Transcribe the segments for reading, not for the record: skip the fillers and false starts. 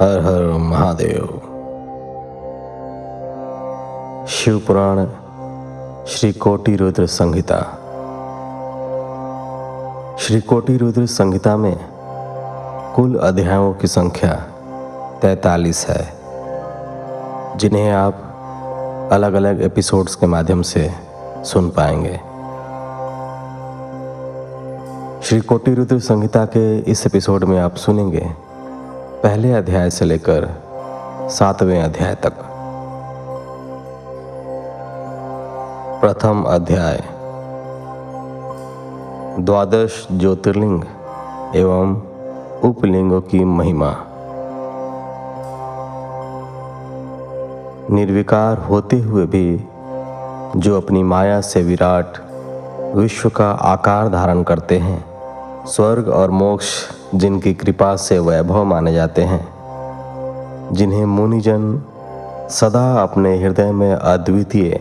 हर हर महादेव। शिव पुराण श्री कोटि रुद्र संहिता। श्री कोटि रुद्र संहिता में कुल अध्यायों की संख्या 43 है, जिन्हें आप अलग अलग एपिसोड्स के माध्यम से सुन पाएंगे। श्री कोटि रुद्र संहिता के इस एपिसोड में आप सुनेंगे पहले अध्याय से लेकर 7वें अध्याय तक। प्रथम अध्याय, द्वादश ज्योतिर्लिंग एवं उपलिंगों की महिमा। निर्विकार होते हुए भी जो अपनी माया से विराट विश्व का आकार धारण करते हैं, स्वर्ग और मोक्ष जिनकी कृपा से वैभव माने जाते हैं, जिन्हें मुनिजन सदा अपने हृदय में अद्वितीय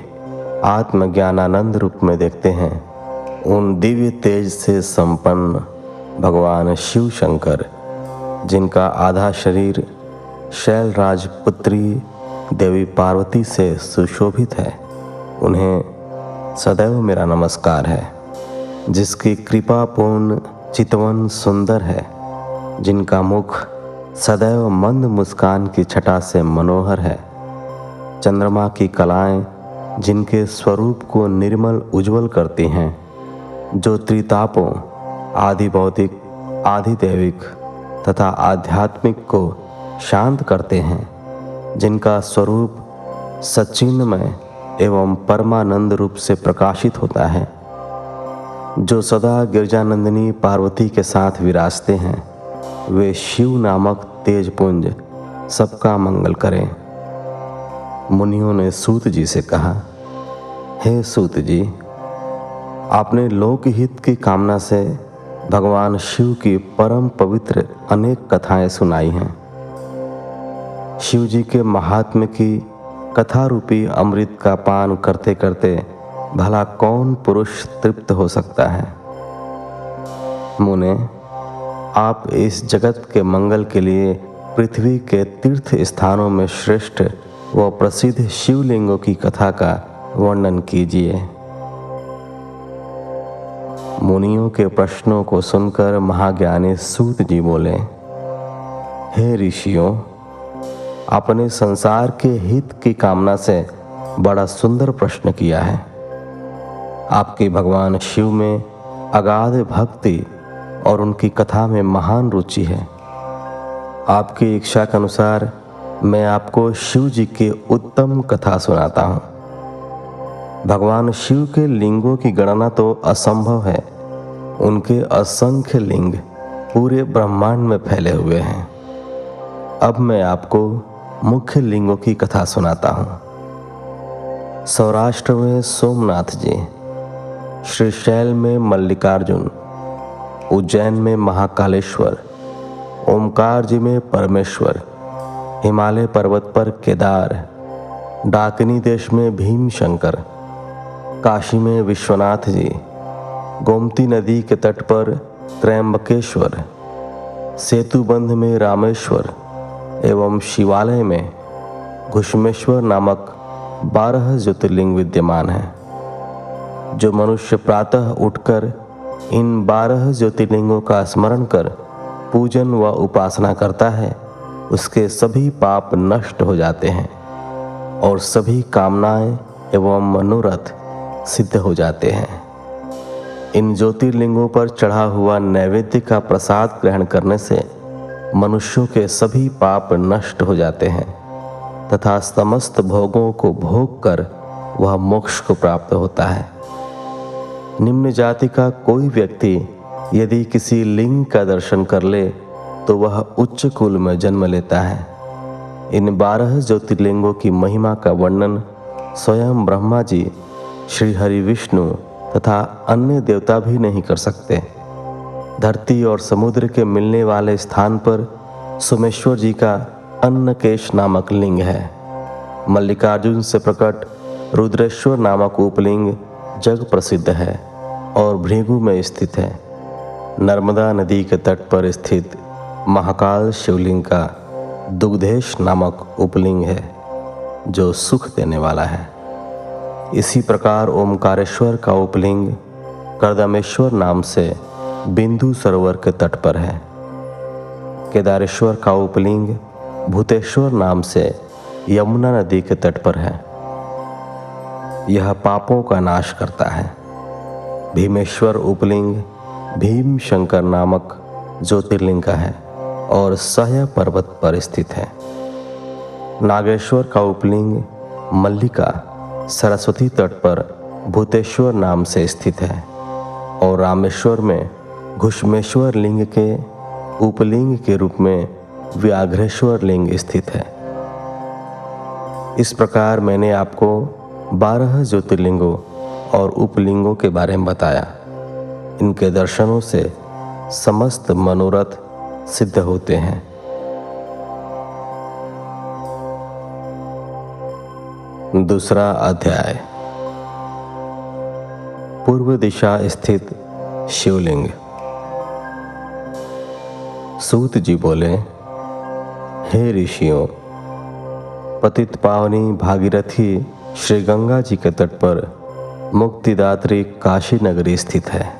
आत्मज्ञानानंद रूप में देखते हैं, उन दिव्य तेज से संपन्न भगवान शिव शंकर, जिनका आधा शरीर शैलराज पुत्री देवी पार्वती से सुशोभित है, उन्हें सदैव मेरा नमस्कार है। जिसकी कृपा पूर्ण चितवन सुंदर है, जिनका मुख सदैव मंद मुस्कान की छटा से मनोहर है, चंद्रमा की कलाएं जिनके स्वरूप को निर्मल उज्जवल करती हैं, जो त्रितापों आदि भौतिक आदि दैविक तथा आध्यात्मिक को शांत करते हैं, जिनका स्वरूप सच्चिन्मय एवं परमानंद रूप से प्रकाशित होता है, जो सदा गिरजानंदिनी पार्वती के साथ विराजते हैं, वे शिव नामक तेजपुंज सबका मंगल करें। मुनियों ने सूत जी से कहा, हे सूत जी, आपने लोकहित की कामना से भगवान शिव की परम पवित्र अनेक कथाएं सुनाई हैं। शिव जी के महात्म्य की कथा रूपी अमृत का पान करते करते भला कौन पुरुष तृप्त हो सकता है। मुने, आप इस जगत के मंगल के लिए पृथ्वी के तीर्थ स्थानों में श्रेष्ठ व प्रसिद्ध शिवलिंगों की कथा का वर्णन कीजिए। मुनियों के प्रश्नों को सुनकर महाज्ञानी सूत जी बोले, हे ऋषियों, आपने संसार के हित की कामना से बड़ा सुंदर प्रश्न किया है। आपकी भगवान शिव में अगाध भक्ति और उनकी कथा में महान रुचि है। आपकी इच्छा के अनुसार मैं आपको शिव जी की उत्तम कथा सुनाता हूँ। भगवान शिव के लिंगों की गणना तो असंभव है, उनके असंख्य लिंग पूरे ब्रह्मांड में फैले हुए हैं। अब मैं आपको मुख्य लिंगों की कथा सुनाता हूँ। सौराष्ट्र में सोमनाथ जी, श्रीशैल में मल्लिकार्जुन, उज्जैन में महाकालेश्वर, ओमकार जी में परमेश्वर, हिमालय पर्वत पर केदार, डाकिनी देश में भीमशंकर, काशी में विश्वनाथ जी, गोमती नदी के तट पर त्रयंबकेश्वर, सेतुबंध में रामेश्वर एवं शिवालय में घुष्मेश्वर नामक 12 ज्योतिर्लिंग विद्यमान हैं। जो मनुष्य प्रातः उठकर इन 12 ज्योतिर्लिंगों का स्मरण कर पूजन व उपासना करता है, उसके सभी पाप नष्ट हो जाते हैं और सभी कामनाएं एवं मनोरथ सिद्ध हो जाते हैं। इन ज्योतिर्लिंगों पर चढ़ा हुआ नैवेद्य का प्रसाद ग्रहण करने से मनुष्यों के सभी पाप नष्ट हो जाते हैं तथा समस्त भोगों को भोग कर वह मोक्ष को प्राप्त होता है। निम्न जाति का कोई व्यक्ति यदि किसी लिंग का दर्शन कर ले तो वह उच्च कुल में जन्म लेता है। इन 12 ज्योतिर्लिंगों की महिमा का वर्णन स्वयं ब्रह्मा जी, श्री हरि विष्णु तथा अन्य देवता भी नहीं कर सकते। धरती और समुद्र के मिलने वाले स्थान पर सोमेश्वर जी का अन्नकेश नामक लिंग है। मल्लिकार्जुन से प्रकट रुद्रेश्वर नामक उपलिंग जग प्रसिद्ध है और भृगु में स्थित है। नर्मदा नदी के तट पर स्थित महाकाल शिवलिंग का दुग्धेश नामक उपलिंग है जो सुख देने वाला है। इसी प्रकार ओमकारेश्वर का उपलिंग कर्दमेश्वर नाम से बिंदु सरोवर के तट पर है। केदारेश्वर का उपलिंग भूतेश्वर नाम से यमुना नदी के तट पर है। यह पापों का नाश करता है। भीमेश्वर उपलिंग भीम शंकर नामक ज्योतिर्लिंग का है और सह्य पर्वत पर स्थित है। नागेश्वर का उपलिंग मल्लिका सरस्वती तट पर भूतेश्वर नाम से स्थित है और रामेश्वर में घुष्मेश्वर लिंग के उपलिंग के रूप में व्याघ्रेश्वर लिंग स्थित है। इस प्रकार मैंने आपको 12 ज्योतिर्लिंगों और उपलिंगों के बारे में बताया। इनके दर्शनों से समस्त मनोरथ सिद्ध होते हैं। दूसरा अध्याय, पूर्व दिशा स्थित शिवलिंग। सूत जी बोले, हे ऋषियों, पतित पावनी भागीरथी श्री गंगा जी के तट पर मुक्तिदात्री काशी नगरी स्थित है,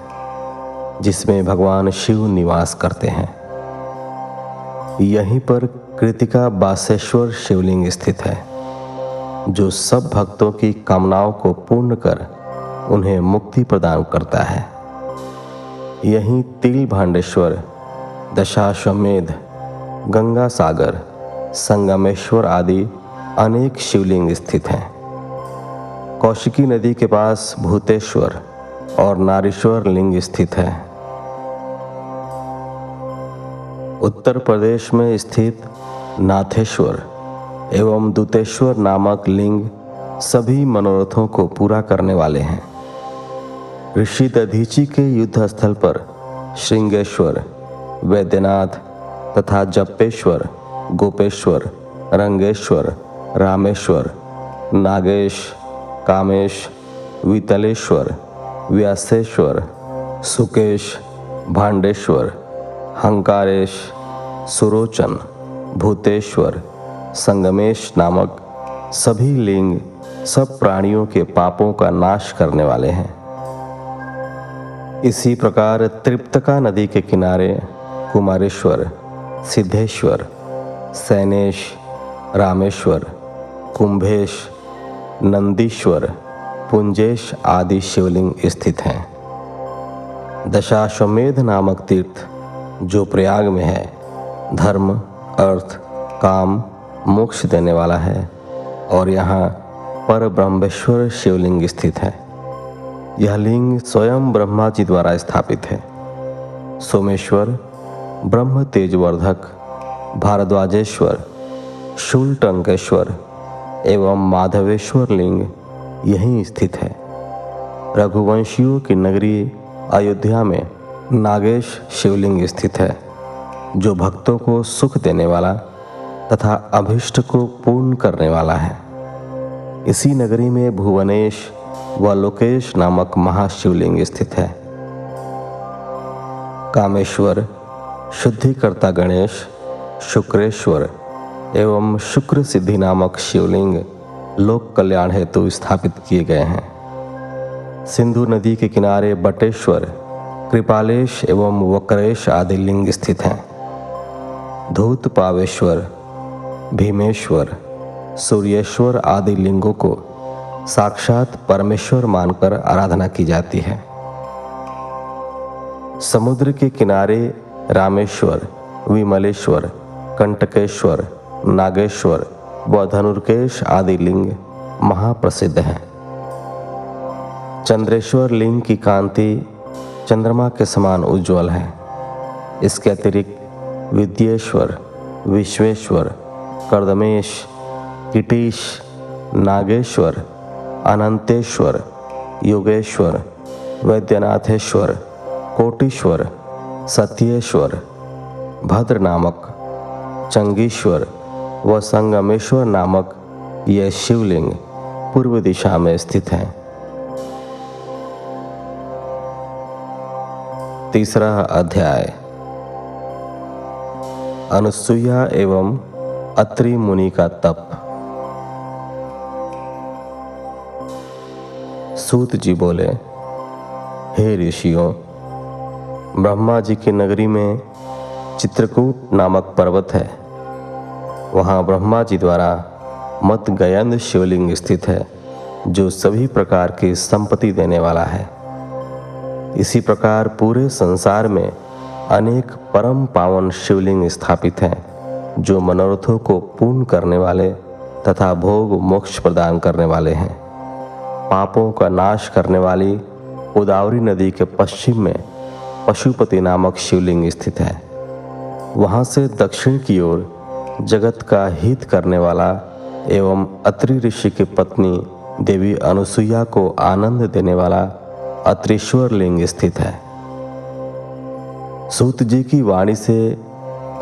जिसमें भगवान शिव निवास करते हैं। यहीं पर कृतिका बासेश्वर शिवलिंग स्थित है, जो सब भक्तों की कामनाओं को पूर्ण कर उन्हें मुक्ति प्रदान करता है। यहीं तिल भांडेश्वर, दशाश्वमेध, गंगा सागर, संगमेश्वर आदि अनेक शिवलिंग स्थित हैं। कौशिकी नदी के पास भूतेश्वर और नारीश्वर लिंग स्थित है। उत्तर प्रदेश में स्थित नाथेश्वर एवं दूतेश्वर नामक लिंग सभी मनोरथों को पूरा करने वाले हैं। ऋषि दधीची के युद्ध स्थल पर श्रृंगेश्वर, वैद्यनाथ तथा जप्पेश्वर, गोपेश्वर, रंगेश्वर, रामेश्वर, नागेश, कामेश, वितलेश्वर, व्यासेश्वर, सुकेश, भांडेश्वर, हंकारेश, सुरोचन, भूतेश्वर, संगमेश नामक सभी लिंग सब प्राणियों के पापों का नाश करने वाले हैं। इसी प्रकार त्रिप्तका नदी के किनारे कुमारेश्वर, सिद्धेश्वर, सैनेश, रामेश्वर, कुंभेश, नंदीश्वर, पुंजेश आदि शिवलिंग स्थित हैं। दशाश्वमेध नामक तीर्थ जो प्रयाग में है, धर्म, अर्थ, काम, मोक्ष देने वाला है और यहाँ पर ब्रह्मेश्वर शिवलिंग स्थित है। यह लिंग स्वयं ब्रह्मा जी द्वारा स्थापित है। सोमेश्वर, ब्रह्म तेजवर्धक, भारद्वाजेश्वर, शूलटंकेश्वर एवं माधवेश्वर लिंग यहीं स्थित है। रघुवंशियों की नगरी अयोध्या में नागेश शिवलिंग स्थित है, जो भक्तों को सुख देने वाला तथा अभिष्ट को पूर्ण करने वाला है। इसी नगरी में भुवनेश व लोकेश नामक महाशिवलिंग स्थित है। कामेश्वर, शुद्धिकर्ता गणेश, शुक्रेश्वर एवं शुक्र सिद्धि नामक शिवलिंग लोक कल्याण हेतु स्थापित किए गए हैं। सिंधु नदी के किनारे बटेश्वर, कृपालेश एवं वक्रेश आदि लिंग स्थित हैं। धूत पावेश्वर, भीमेश्वर, सूर्येश्वर आदि लिंगों को साक्षात परमेश्वर मानकर आराधना की जाती है। समुद्र के किनारे रामेश्वर, विमलेश्वर, कंटकेश्वर, नागेश्वर व धनुर्केश आदि लिंग महाप्रसिद्ध हैं। चंद्रेश्वर लिंग की कांति चंद्रमा के समान उज्ज्वल है। इसके अतिरिक्त विद्येश्वर, विश्वेश्वर, कर्दमेश, किटीश, नागेश्वर, अनंतेश्वर, योगेश्वर, वैद्यनाथेश्वर, कोटीश्वर, सत्येश्वर, भद्र नामक, चंगीश्वर व संगमेश्वर नामक ये शिवलिंग पूर्व दिशा में स्थित हैं। तीसरा अध्याय, अनुसूया एवं अत्रि मुनि का तप। सूत जी बोले, हे ऋषियों, ब्रह्मा जी की नगरी में चित्रकूट नामक पर्वत है। वहाँ ब्रह्मा जी द्वारा मत गयंद शिवलिंग स्थित है, जो सभी प्रकार की संपत्ति देने वाला है। इसी प्रकार पूरे संसार में अनेक परम पावन शिवलिंग स्थापित हैं, जो मनोरथों को पूर्ण करने वाले तथा भोग मोक्ष प्रदान करने वाले हैं। पापों का नाश करने वाली गोदावरी नदी के पश्चिम में पशुपति नामक शिवलिंग स्थित है। वहाँ से दक्षिण की ओर जगत का हित करने वाला एवं अत्रि ऋषि की पत्नी देवी अनुसुईया को आनंद देने वाला अत्रीश्वर लिंग स्थित है। सूत जी की वाणी से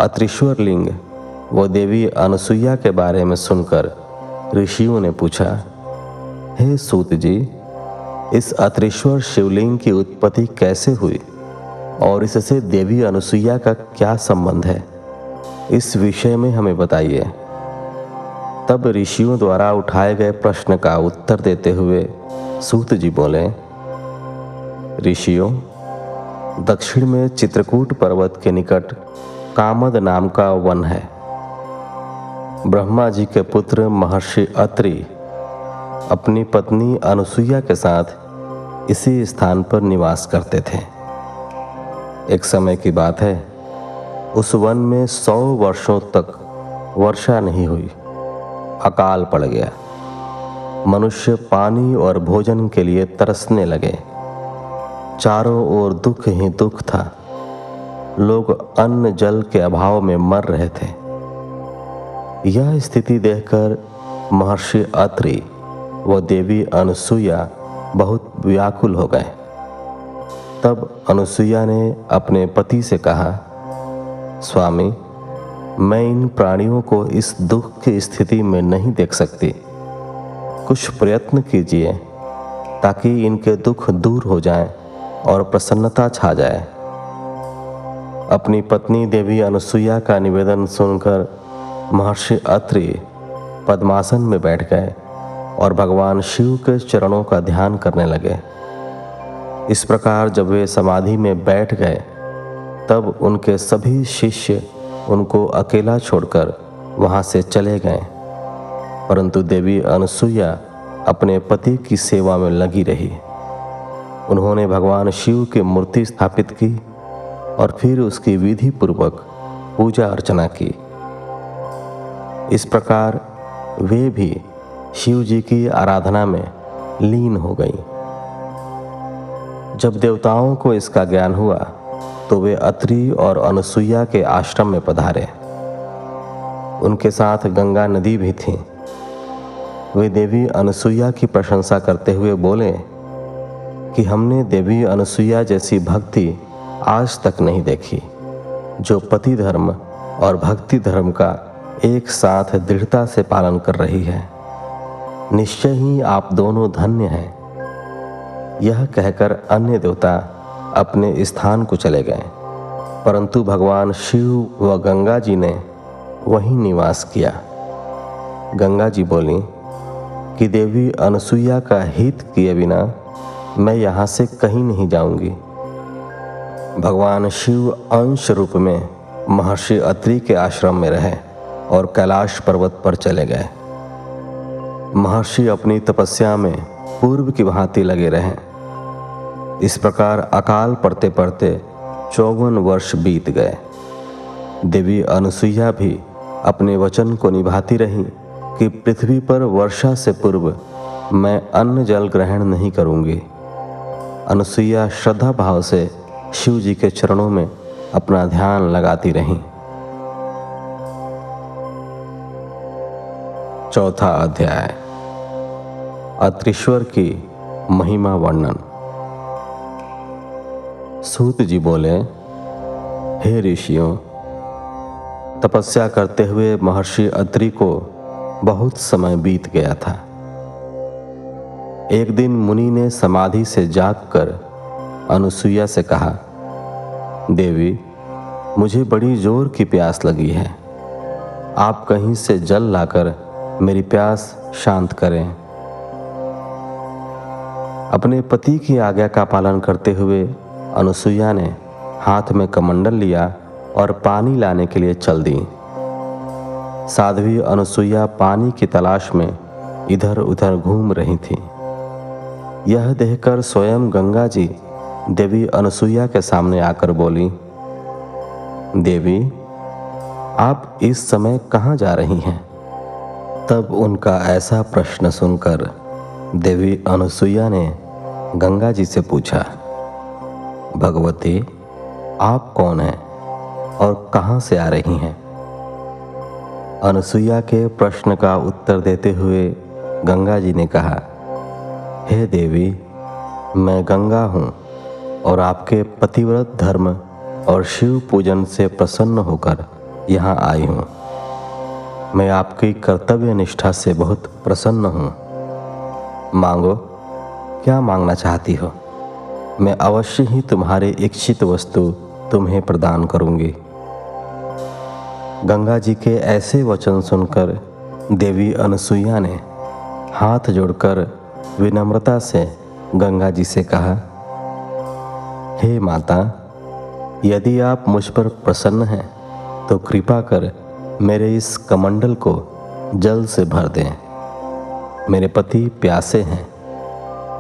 अत्रीश्वर लिंग व देवी अनुसुईया के बारे में सुनकर ऋषियों ने पूछा, हे सूत जी, इस अत्रीश्वर शिवलिंग की उत्पत्ति कैसे हुई और इससे देवी अनुसुईया का क्या संबंध है, इस विषय में हमें बताइए। तब ऋषियों द्वारा उठाए गए प्रश्न का उत्तर देते हुए सूत जी बोले, ऋषियों, दक्षिण में चित्रकूट पर्वत के निकट कामद नाम का वन है। ब्रह्मा जी के पुत्र महर्षि अत्रि अपनी पत्नी अनुसुईया के साथ इसी स्थान पर निवास करते थे। एक समय की बात है, उस वन में 100 वर्षों तक वर्षा नहीं हुई। अकाल पड़ गया। मनुष्य पानी और भोजन के लिए तरसने लगे। चारों ओर दुख ही दुख था। लोग अन्न जल के अभाव में मर रहे थे। यह स्थिति देखकर महर्षि अत्रि व देवी अनुसुईया बहुत व्याकुल हो गए। तब अनुसुईया ने अपने पति से कहा, स्वामी, मैं इन प्राणियों को इस दुख की स्थिति में नहीं देख सकती। कुछ प्रयत्न कीजिए ताकि इनके दुख दूर हो जाएं और प्रसन्नता छा जाए। अपनी पत्नी देवी अनुसुईया का निवेदन सुनकर महर्षि अत्रि पद्मासन में बैठ गए और भगवान शिव के चरणों का ध्यान करने लगे। इस प्रकार जब वे समाधि में बैठ गए, तब उनके सभी शिष्य उनको अकेला छोड़कर वहाँ से चले गए, परंतु देवी अनुसुईया अपने पति की सेवा में लगी रही। उन्होंने भगवान शिव की मूर्ति स्थापित की और फिर उसकी विधि पूर्वक पूजा अर्चना की। इस प्रकार वे भी शिव जी की आराधना में लीन हो गईं। जब देवताओं को इसका ज्ञान हुआ तो वे अत्रि और अनुसुईया के आश्रम में पधारे। उनके साथ गंगा नदी भी थी। वे देवी अनुसुईया की प्रशंसा करते हुए बोले कि हमने देवी अनुसुईया जैसी भक्ति आज तक नहीं देखी, जो पति धर्म और भक्ति धर्म का एक साथ दृढ़ता से पालन कर रही है। निश्चय ही आप दोनों धन्य हैं। यह कहकर अन्य देवता अपने स्थान को चले गए, परंतु भगवान शिव व गंगा जी ने वहीं निवास किया। गंगा जी बोली कि देवी अनुसुईया का हित किए बिना मैं यहाँ से कहीं नहीं जाऊंगी। भगवान शिव अंश रूप में महर्षि अत्रि के आश्रम में रहे और कैलाश पर्वत पर चले गए। महर्षि अपनी तपस्या में पूर्व की भांति लगे रहे। इस प्रकार अकाल पड़ते पड़ते 54 वर्ष बीत गए। देवी अनुसुईया भी अपने वचन को निभाती रही कि पृथ्वी पर वर्षा से पूर्व मैं अन्न जल ग्रहण नहीं करूंगी। अनुसुईया श्रद्धा भाव से शिव जी के चरणों में अपना ध्यान लगाती रहीं। चौथा अध्याय, अत्रीश्वर की महिमा वर्णन। सूत जी बोले, हे ऋषियों, तपस्या करते हुए महर्षि अत्रि को बहुत समय बीत गया था। एक दिन मुनि ने समाधि से जागकर अनुसुईया से कहा, देवी, मुझे बड़ी जोर की प्यास लगी है। आप कहीं से जल लाकर मेरी प्यास शांत करें। अपने पति की आज्ञा का पालन करते हुए अनुसुईया ने हाथ में कमंडल लिया और पानी लाने के लिए चल दी। साध्वी अनुसुईया पानी की तलाश में इधर उधर घूम रही थी। यह देखकर स्वयं गंगा जी देवी अनुसुईया के सामने आकर बोली, देवी, आप इस समय कहाँ जा रही हैं? तब उनका ऐसा प्रश्न सुनकर देवी अनुसुईया ने गंगा जी से पूछा, भगवती, आप कौन हैं और कहाँ से आ रही हैं? अनुसुईया के प्रश्न का उत्तर देते हुए गंगा जी ने कहा, हे देवी, मैं गंगा हूँ और आपके पतिव्रत धर्म और शिव पूजन से प्रसन्न होकर यहाँ आई हूँ। मैं आपकी कर्तव्य निष्ठा से बहुत प्रसन्न हूँ। मांगो, क्या मांगना चाहती हो? मैं अवश्य ही तुम्हारी इच्छित वस्तु तुम्हें प्रदान करूँगी। गंगा जी के ऐसे वचन सुनकर देवी अनुसुईया ने हाथ जोड़कर विनम्रता से गंगा जी से कहा, हे माता, यदि आप मुझ पर प्रसन्न हैं तो कृपा कर मेरे इस कमंडल को जल से भर दें। मेरे पति प्यासे हैं,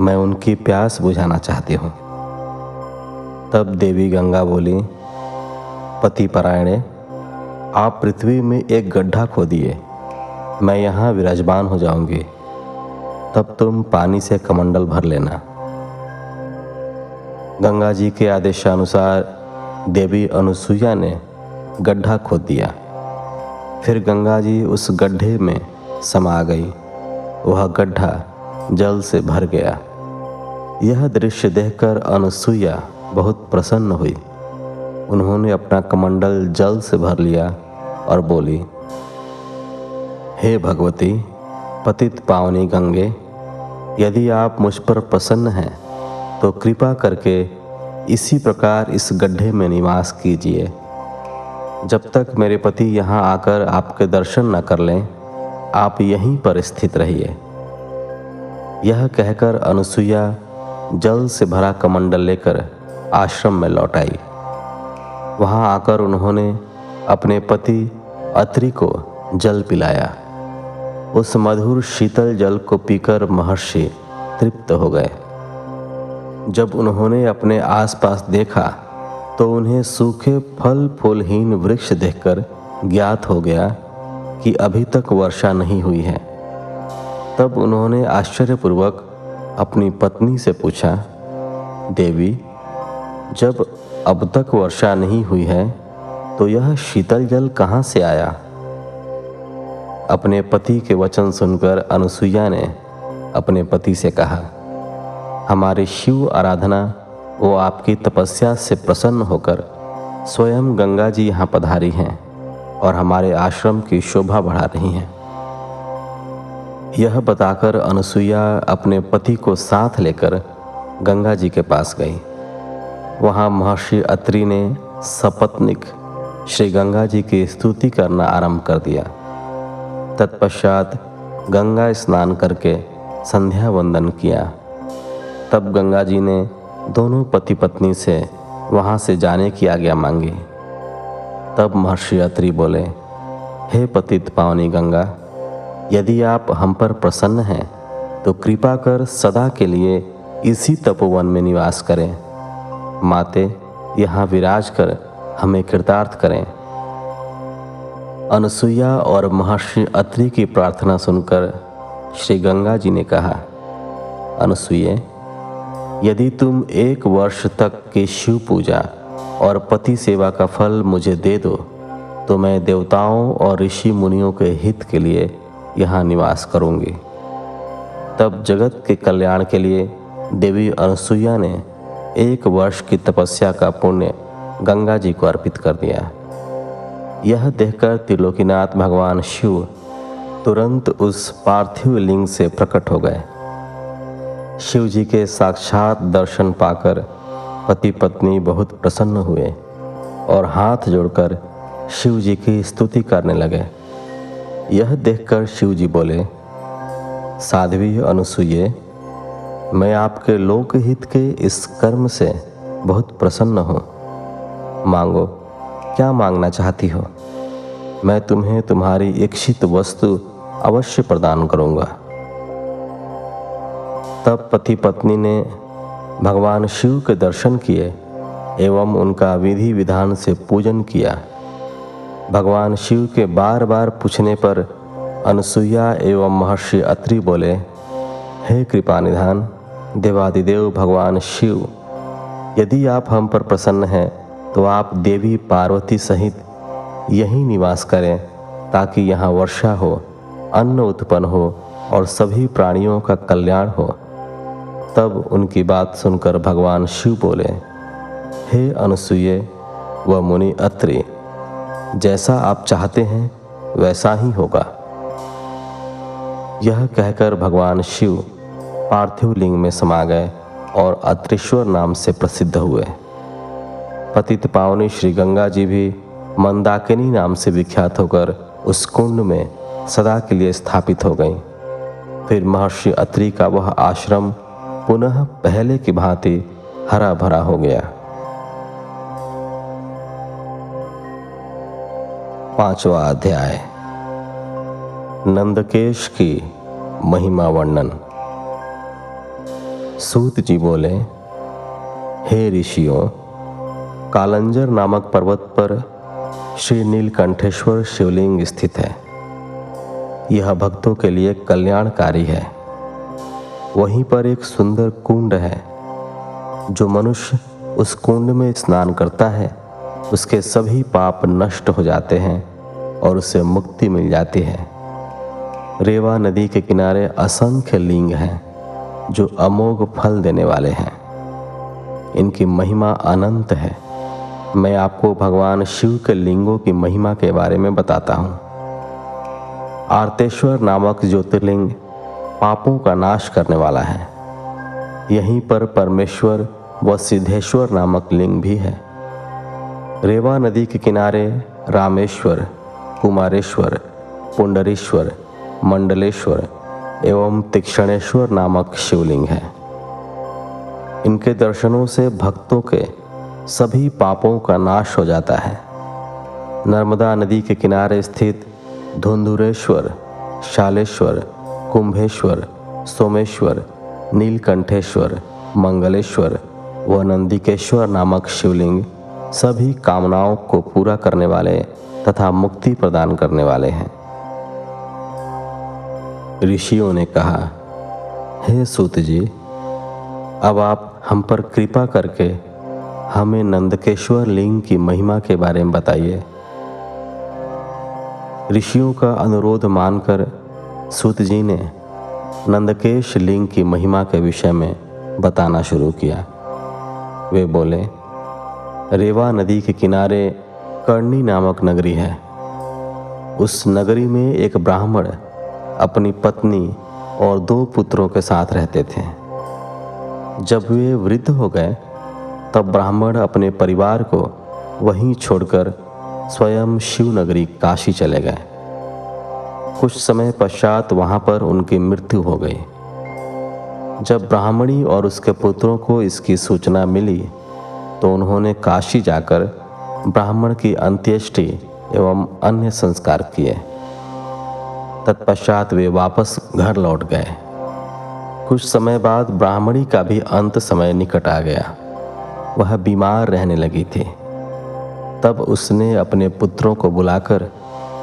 मैं उनकी प्यास बुझाना चाहती हूँ। तब देवी गंगा बोली, पति परायणे, आप पृथ्वी में एक गड्ढा खोदिए, मैं यहाँ विराजमान हो जाऊंगी, तब तुम पानी से कमंडल भर लेना। गंगा जी के आदेशानुसार देवी अनुसुईया ने गड्ढा खोद दिया। फिर गंगा जी उस गड्ढे में समा गई। वह गड्ढा जल से भर गया। यह दृश्य देखकर अनुसुईया बहुत प्रसन्न हुई। उन्होंने अपना कमंडल जल से भर लिया और बोली, हे भगवती, पतित पावनी गंगे, यदि आप मुझ पर प्रसन्न हैं तो कृपा करके इसी प्रकार इस गड्ढे में निवास कीजिए। जब तक मेरे पति यहाँ आकर आपके दर्शन न कर लें, आप यहीं पर स्थित रहिए। यह कहकर अनुसुईया जल से भरा कमंडल लेकर आश्रम में लौट आई। वहाँ आकर उन्होंने अपने पति अत्रि को जल पिलाया। उस मधुर शीतल जल को पीकर महर्षि तृप्त हो गए। जब उन्होंने अपने आसपास देखा तो उन्हें सूखे फल फूलहीन वृक्ष देखकर ज्ञात हो गया कि अभी तक वर्षा नहीं हुई है। तब उन्होंने आश्चर्यपूर्वक अपनी पत्नी से पूछा, देवी, जब अब तक वर्षा नहीं हुई है तो यह शीतल जल कहाँ से आया? अपने पति के वचन सुनकर अनुसुईया ने अपने पति से कहा, हमारी शिव आराधना वो आपकी तपस्या से प्रसन्न होकर स्वयं गंगा जी यहाँ पधारी हैं और हमारे आश्रम की शोभा बढ़ा रही हैं। यह बताकर अनुसुईया अपने पति को साथ लेकर गंगा जी के पास गई। वहाँ महर्षि अत्रि ने सपत्नीक श्री गंगा जी की स्तुति करना आरंभ कर दिया। तत्पश्चात गंगा स्नान करके संध्या वंदन किया। तब गंगा जी ने दोनों पति पत्नी से वहाँ से जाने की आज्ञा मांगी। तब महर्षि अत्रि बोले, हे पतित पावनी गंगा, यदि आप हम पर प्रसन्न हैं तो कृपा कर सदा के लिए इसी तपोवन में निवास करें। माते, यहाँ विराज कर हमें कृतार्थ करें। अनुसुईया और महर्षि अत्रि की प्रार्थना सुनकर श्री गंगा जी ने कहा, अनुसुईये, यदि तुम 1 वर्ष तक की शिव पूजा और पति सेवा का फल मुझे दे दो तो मैं देवताओं और ऋषि मुनियों के हित के लिए यहाँ निवास करूँगी। तब जगत के कल्याण के लिए देवी अनुसुईया ने 1 वर्ष की तपस्या का पुण्य गंगा जी को अर्पित कर दिया। यह देखकर त्रिलोकीनाथ भगवान शिव तुरंत उस पार्थिव लिंग से प्रकट हो गए। शिव जी के साक्षात दर्शन पाकर पति पत्नी बहुत प्रसन्न हुए और हाथ जोड़कर शिव जी की स्तुति करने लगे। यह देखकर शिव जी बोले, साध्वी अनुसूये, मैं आपके लोकहित के इस कर्म से बहुत प्रसन्न हूँ। मांगो, क्या मांगना चाहती हो? मैं तुम्हें तुम्हारी इच्छित वस्तु अवश्य प्रदान करूँगा। तब पति पत्नी ने भगवान शिव के दर्शन किए एवं उनका विधि विधान से पूजन किया। भगवान शिव के बार बार पूछने पर अनुसूया एवं महर्षि अत्रि बोले, हे कृपा निधान देवादिदेव भगवान शिव, यदि आप हम पर प्रसन्न हैं तो आप देवी पार्वती सहित यहीं निवास करें, ताकि यहाँ वर्षा हो, अन्न उत्पन्न हो और सभी प्राणियों का कल्याण हो। तब उनकी बात सुनकर भगवान शिव बोले, हे अनुसूये व मुनि अत्रि, जैसा आप चाहते हैं वैसा ही होगा। यह कहकर भगवान शिव पार्थिव लिंग में समा गए और अत्रीश्वर नाम से प्रसिद्ध हुए। पतित पावनी श्री गंगा जी भी मंदाकिनी नाम से विख्यात होकर उस कुंड में सदा के लिए स्थापित हो गईं। फिर महर्षि अत्रि का वह आश्रम पुनः पहले की भांति हरा भरा हो गया। 5वां अध्याय, नंदकेश की महिमा वर्णन। सूत जी बोले, हे ऋषियों, कालंजर नामक पर्वत पर श्री नीलकंठेश्वर शिवलिंग स्थित है। यह भक्तों के लिए कल्याणकारी है। वहीं पर एक सुंदर कुंड है। जो मनुष्य उस कुंड में स्नान करता है उसके सभी पाप नष्ट हो जाते हैं और उसे मुक्ति मिल जाती है। रेवा नदी के किनारे असंख्य लिंग हैं जो अमोघ फल देने वाले हैं। इनकी महिमा अनंत है। मैं आपको भगवान शिव के लिंगों की महिमा के बारे में बताता हूँ। आर्तेश्वर नामक ज्योतिर्लिंग पापों का नाश करने वाला है। यहीं पर परमेश्वर व सिद्धेश्वर नामक लिंग भी है। रेवा नदी के किनारे रामेश्वर, कुमारेश्वर, पुंडरीश्वर, मंडलेश्वर एवं तीक्ष्णेश्वर नामक शिवलिंग है। इनके दर्शनों से भक्तों के सभी पापों का नाश हो जाता है। नर्मदा नदी के किनारे स्थित धुंधुरेश्वर, शालेश्वर, कुंभेश्वर, सोमेश्वर, नीलकंठेश्वर, मंगलेश्वर व नंदिकेश्वर नामक शिवलिंग सभी कामनाओं को पूरा करने वाले तथा मुक्ति प्रदान करने वाले हैं। ऋषियों ने कहा, हे सूत जी, अब आप हम पर कृपा करके हमें नंदकेश्वर लिंग की महिमा के बारे में बताइए। ऋषियों का अनुरोध मानकर सूत जी ने नंदकेश लिंग की महिमा के विषय में बताना शुरू किया। वे बोले, रेवा नदी के किनारे कर्णी नामक नगरी है। उस नगरी में एक ब्राह्मण अपनी पत्नी और 2 पुत्रों के साथ रहते थे। जब वे वृद्ध हो गए तब ब्राह्मण अपने परिवार को वहीं छोड़कर स्वयं शिवनगरी काशी चले गए। कुछ समय पश्चात वहां पर उनकी मृत्यु हो गई। जब ब्राह्मणी और उसके पुत्रों को इसकी सूचना मिली तो उन्होंने काशी जाकर ब्राह्मण की अंत्येष्टि एवं अन्य संस्कार किए। तत्पश्चात वे वापस घर लौट गए। कुछ समय बाद ब्राह्मणी का भी अंत समय निकट आ गया। वह बीमार रहने लगी थी। तब उसने अपने पुत्रों को बुलाकर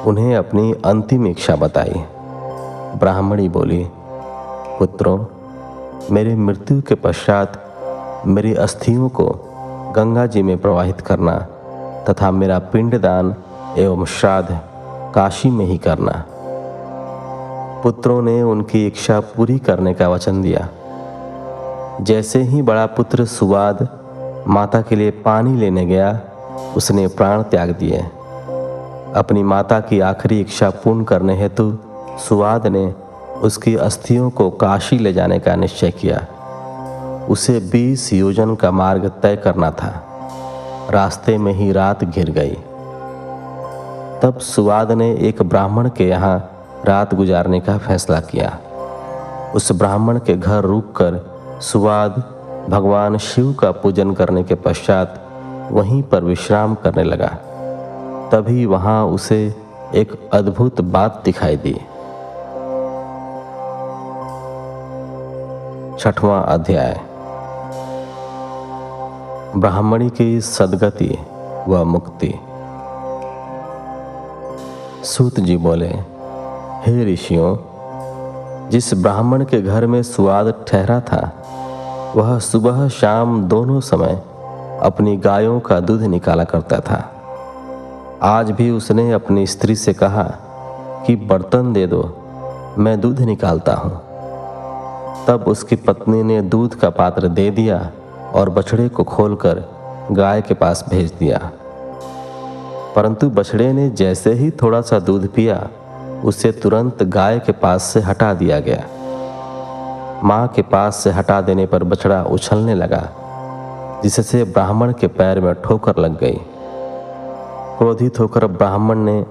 उन्हें अपनी अंतिम इच्छा बताई। ब्राह्मणी बोली, पुत्रों, मेरी मृत्यु के पश्चात मेरी अस्थियों को गंगा जी में प्रवाहित करना तथा मेरा पिंडदान एवं श्राद्ध काशी में ही करना। पुत्रों ने उनकी इच्छा पूरी करने का वचन दिया। जैसे ही बड़ा पुत्र सुवाद माता के लिए पानी लेने गया, उसने प्राण त्याग दिए। अपनी माता की आखिरी इच्छा पूर्ण करने हेतु सुवाद ने उसकी अस्थियों को काशी ले जाने का निश्चय किया। उसे 20 योजन का मार्ग तय करना था। रास्ते में ही रात घिर गई। तब सुवाद ने एक ब्राह्मण के यहाँ रात गुजारने का फैसला किया। उस ब्राह्मण के घर रुककर सुवाद भगवान शिव का पूजन करने के पश्चात वहीं पर विश्राम करने लगा। तभी वहां उसे एक अद्भुत बात दिखाई दी। 6वां अध्याय। ब्राह्मणी की सद्गति व मुक्ति। सूत जी बोले, हे ऋषियों, जिस ब्राह्मण के घर में सुवाद ठहरा था वह सुबह शाम दोनों समय अपनी गायों का दूध निकाला करता था। आज भी उसने अपनी स्त्री से कहा कि बर्तन दे दो, मैं दूध निकालता हूँ। तब उसकी पत्नी ने दूध का पात्र दे दिया और बछड़े को खोलकर गाय के पास भेज दिया। परंतु बछड़े ने जैसे ही थोड़ा सा दूध पिया, उसे तुरंत गाय के पास से हटा दिया गया। माँ के पास से हटा देने पर बछड़ा उछलने लगा, जिससे ब्राह्मण के पैर में ठोकर लग गई। क्रोधित होकर ब्राह्मण ने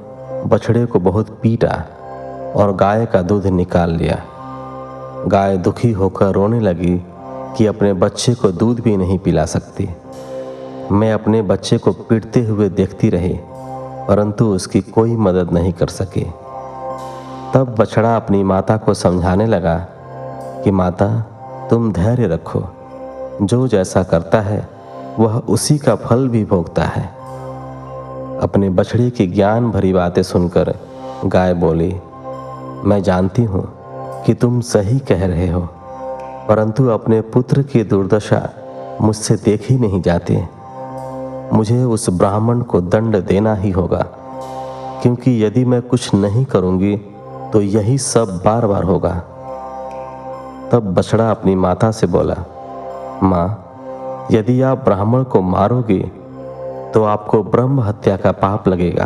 बछड़े को बहुत पीटा और गाय का दूध निकाल लिया। गाय दुखी होकर रोने लगी कि अपने बच्चे को दूध भी नहीं पिला सकती। मैं अपने बच्चे को पीटते हुए देखती रही, परंतु उसकी कोई मदद नहीं कर सकी। तब बछड़ा अपनी माता को समझाने लगा कि माता, तुम धैर्य रखो, जो जैसा करता है वह उसी का फल भी भोगता है। अपने बछड़े की ज्ञान भरी बातें सुनकर गाय बोली, मैं जानती हूँ कि तुम सही कह रहे हो, परंतु अपने पुत्र की दुर्दशा मुझसे देखी नहीं जाती। मुझे उस ब्राह्मण को दंड देना ही होगा, क्योंकि यदि मैं कुछ नहीं करूँगी तो यही सब बार बार होगा। तब बछड़ा अपनी माता से बोला, माँ, यदि आप ब्राह्मण को मारोगे तो आपको ब्रह्म हत्या का पाप लगेगा।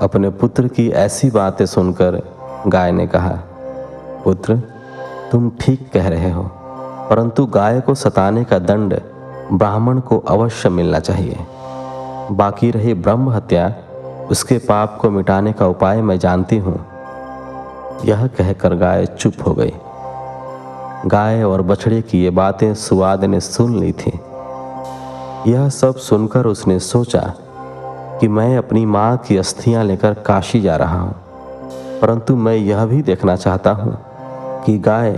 अपने पुत्र की ऐसी बातें सुनकर गाय ने कहा, पुत्र, तुम ठीक कह रहे हो, परंतु गाय को सताने का दंड ब्राह्मण को अवश्य मिलना चाहिए। बाकी रही ब्रह्म हत्या, उसके पाप को मिटाने का उपाय मैं जानती हूँ। यह कहकर गाय चुप हो गई। गाय और बछड़े की ये बातें सुवाद ने सुन ली थी। यह सब सुनकर उसने सोचा कि मैं अपनी माँ की अस्थियां लेकर काशी जा रहा हूँ, परंतु मैं यह भी देखना चाहता हूँ कि गाय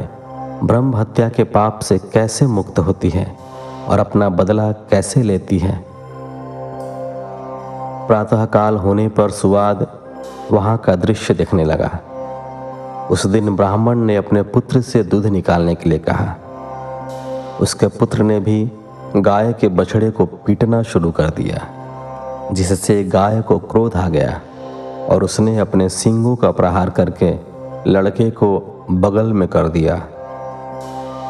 ब्रह्म हत्या के पाप से कैसे मुक्त होती है और अपना बदला कैसे लेती है। प्रातःकाल होने पर सुवाद वहाँ का दृश्य देखने लगा। उस दिन ब्राह्मण ने अपने पुत्र से दूध निकालने के लिए कहा। उसके पुत्र ने भी गाय के बछड़े को पीटना शुरू कर दिया, जिससे गाय को क्रोध आ गया और उसने अपने सींगों का प्रहार करके लड़के को बगल में कर दिया।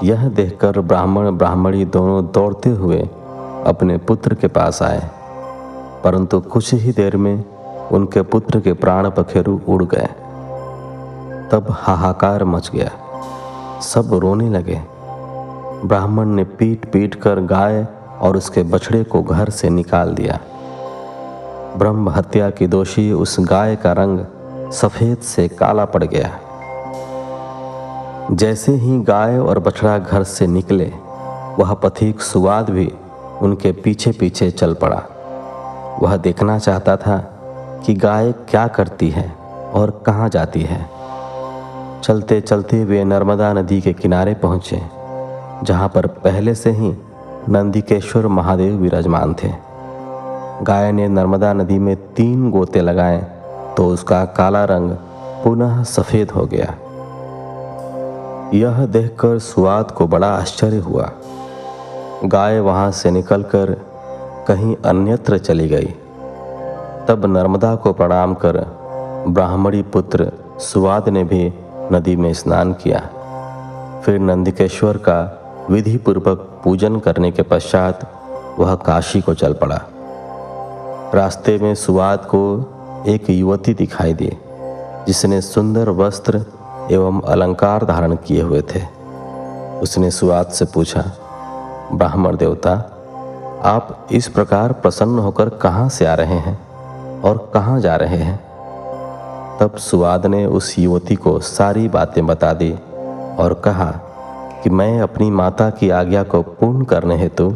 यह देखकर ब्राह्मण ब्राह्मणी दोनों दौड़ते हुए अपने पुत्र के पास आए, परंतु कुछ ही देर में उनके पुत्र के प्राण पखेरु उड़ गए। तब हाहाकार मच गया, सब रोने लगे। ब्राह्मण ने पीट पीट कर गाय और उसके बछड़े को घर से निकाल दिया। ब्रह्म हत्या की दोषी उस गाय का रंग सफेद से काला पड़ गया। जैसे ही गाय और बछड़ा घर से निकले, वह पथिक सुवाद भी उनके पीछे पीछे चल पड़ा। वह देखना चाहता था कि गाय क्या करती है और कहाँ जाती है। चलते चलते वे नर्मदा नदी के किनारे पहुँचे, जहाँ पर पहले से ही नंदिकेश्वर महादेव विराजमान थे। गाय ने नर्मदा नदी में 3 गोते लगाए तो उसका काला रंग पुनः सफ़ेद हो गया। यह देखकर सुवाद को बड़ा आश्चर्य हुआ। गाय वहाँ से निकलकर कहीं अन्यत्र चली गई। तब नर्मदा को प्रणाम कर ब्राह्मणी पुत्र सुवाद ने भी नदी में स्नान किया। फिर नंदिकेश्वर का विधि पूर्वक पूजन करने के पश्चात वह काशी को चल पड़ा। रास्ते में सुवाद को एक युवती दिखाई दी, जिसने सुंदर वस्त्र एवं अलंकार धारण किए हुए थे। उसने सुवाद से पूछा, ब्राह्मण देवता, आप इस प्रकार प्रसन्न होकर कहाँ से आ रहे हैं और कहाँ जा रहे हैं? तब सुवाद ने उस युवती को सारी बातें बता दी और कहा कि मैं अपनी माता की आज्ञा को पूर्ण करने हेतु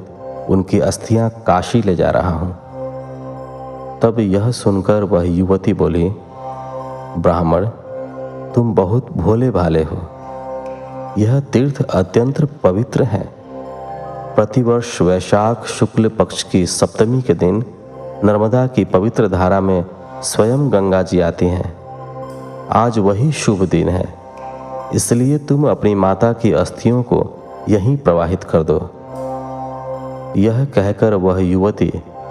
उनकी अस्थियां काशी ले जा रहा हूं। तब यह सुनकर वह युवती बोली, ब्राह्मण, तुम बहुत भोले भाले हो। यह तीर्थ अत्यंत पवित्र है। प्रतिवर्ष वैशाख शुक्ल पक्ष की सप्तमी के दिन नर्मदा की पवित्र धारा में स्वयं गंगा जी आती हैं। आज वही शुभ दिन है, इसलिए तुम अपनी माता की अस्थियों को यहीं प्रवाहित कर दो। यह कहकर वह युवती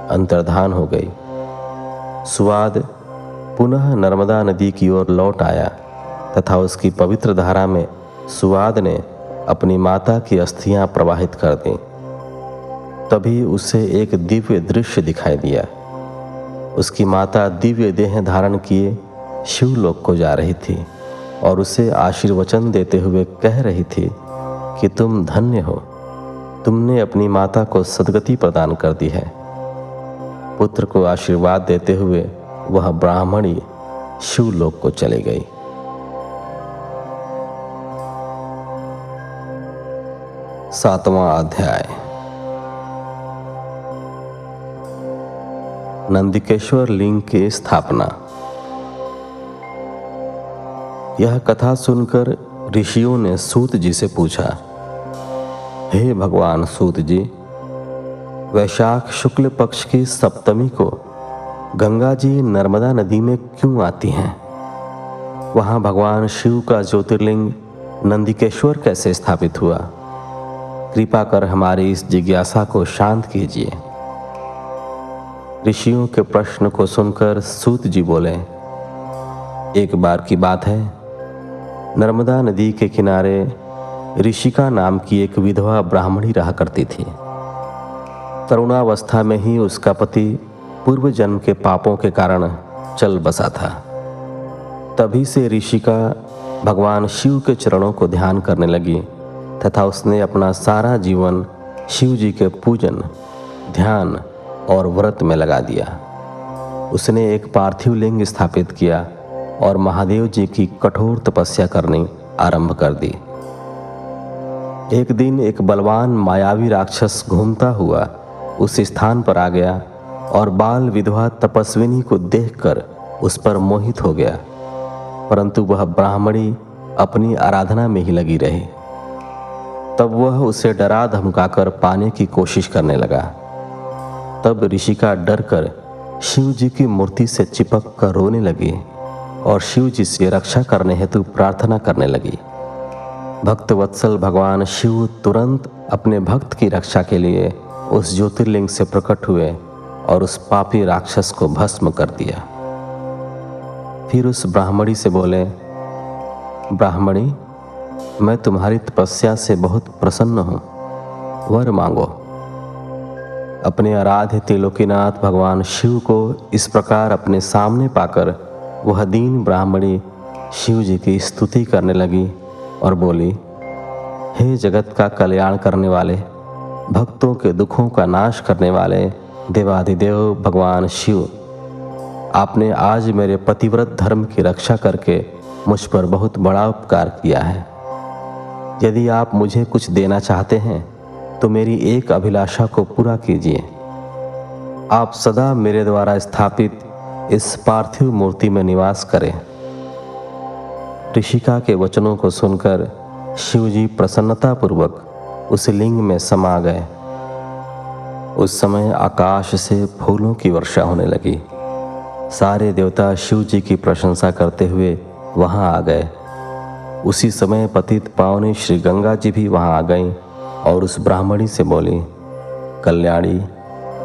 अंतर्धान हो गई। सुवाद पुनः नर्मदा नदी की ओर लौट आया तथा उसकी पवित्र धारा में सुवाद ने अपनी माता की अस्थियां प्रवाहित कर दी। तभी उसे एक दिव्य दृश्य दिखाई दिया। उसकी माता दिव्य देह धारण किए शिवलोक को जा रही थी और उसे आशीर्वचन देते हुए कह रही थी कि तुम धन्य हो, तुमने अपनी माता को सद्गति प्रदान कर दी है। पुत्र को आशीर्वाद देते हुए वह ब्राह्मणी शिवलोक को चली गई। सातवां अध्याय। नंदिकेश्वर लिंग की स्थापना। यह कथा सुनकर ऋषियों ने सूत जी से पूछा, हे भगवान सूत जी, वैशाख शुक्ल पक्ष की सप्तमी को गंगा जी नर्मदा नदी में क्यों आती हैं? वहां भगवान शिव का ज्योतिर्लिंग नंदिकेश्वर कैसे स्थापित हुआ? कृपा कर हमारी इस जिज्ञासा को शांत कीजिए। ऋषियों के प्रश्न को सुनकर सूत जी बोले, एक बार की बात है, नर्मदा नदी के किनारे ऋषिका नाम की एक विधवा ब्राह्मणी रहा करती थी। तरुणावस्था में ही उसका पति पूर्व जन्म के पापों के कारण चल बसा था। तभी से ऋषिका भगवान शिव के चरणों को ध्यान करने लगी तथा उसने अपना सारा जीवन शिव जी के पूजन, ध्यान और व्रत में लगा दिया। उसने एक पार्थिव लिंग स्थापित किया और महादेव जी की कठोर तपस्या करनी आरंभ कर दी। एक दिन एक बलवान मायावी राक्षस घूमता हुआ उस स्थान पर आ गया और बाल विधवा तपस्विनी को देखकर उस पर मोहित हो गया, परंतु वह ब्राह्मणी अपनी आराधना में ही लगी रही। तब वह उसे डरा धमकाकर पाने की कोशिश करने लगा। तब ऋषिका डर कर शिव जी की मूर्ति से चिपक कर रोने लगी और शिव जी से रक्षा करने हेतु प्रार्थना करने लगी। भक्त वत्सल भगवान शिव तुरंत अपने भक्त की रक्षा के लिए उस ज्योतिर्लिंग से प्रकट हुए और उस पापी राक्षस को भस्म कर दिया। फिर उस ब्राह्मणी से बोले, ब्राह्मणी, मैं तुम्हारी तपस्या से बहुत प्रसन्न हूं, वर मांगो। अपने आराध्य त्रिलोकीनाथ भगवान शिव को इस प्रकार अपने सामने पाकर वह दीन ब्राह्मणी शिव जी की स्तुति करने लगी और बोली, हे जगत का कल्याण करने वाले, भक्तों के दुखों का नाश करने वाले देवाधिदेव भगवान शिव, आपने आज मेरे पतिव्रत धर्म की रक्षा करके मुझ पर बहुत बड़ा उपकार किया है। यदि आप मुझे कुछ देना चाहते हैं तो मेरी एक अभिलाषा को पूरा कीजिए। आप सदा मेरे द्वारा स्थापित इस पार्थिव मूर्ति में निवास करें। ऋषिका के वचनों को सुनकर शिव जी प्रसन्नतापूर्वक उस लिंग में समा गए। उस समय आकाश से फूलों की वर्षा होने लगी। सारे देवता शिव जी की प्रशंसा करते हुए वहां आ गए। उसी समय पतित पावनी श्री गंगा जी भी वहां आ गईं और उस ब्राह्मणी से बोली, कल्याणी,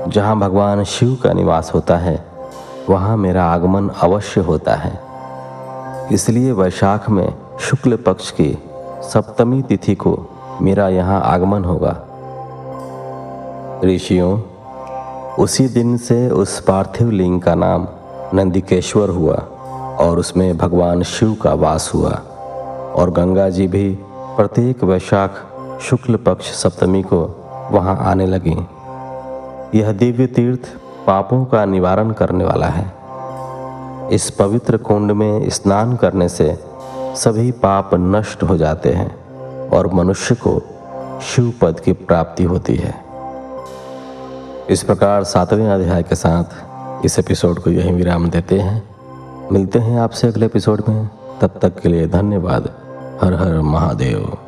जहां भगवान शिव का निवास होता है वहां मेरा आगमन अवश्य होता है। इसलिए वैशाख में शुक्ल पक्ष की सप्तमी तिथि को मेरा यहाँ आगमन होगा। ऋषियों, उसी दिन से उस पार्थिव लिंग का नाम नंदिकेश्वर हुआ और उसमें भगवान शिव का वास हुआ और गंगा जी भी प्रत्येक वैशाख शुक्ल पक्ष सप्तमी को वहां आने लगी। यह दिव्य तीर्थ पापों का निवारण करने वाला है। इस पवित्र कुंड में स्नान करने से सभी पाप नष्ट हो जाते हैं और मनुष्य को शिव पद की प्राप्ति होती है। इस प्रकार 7वें अध्याय के साथ इस एपिसोड को यहीं विराम देते हैं। मिलते हैं आपसे अगले एपिसोड में। तब तक के लिए धन्यवाद। हर हर महादेव।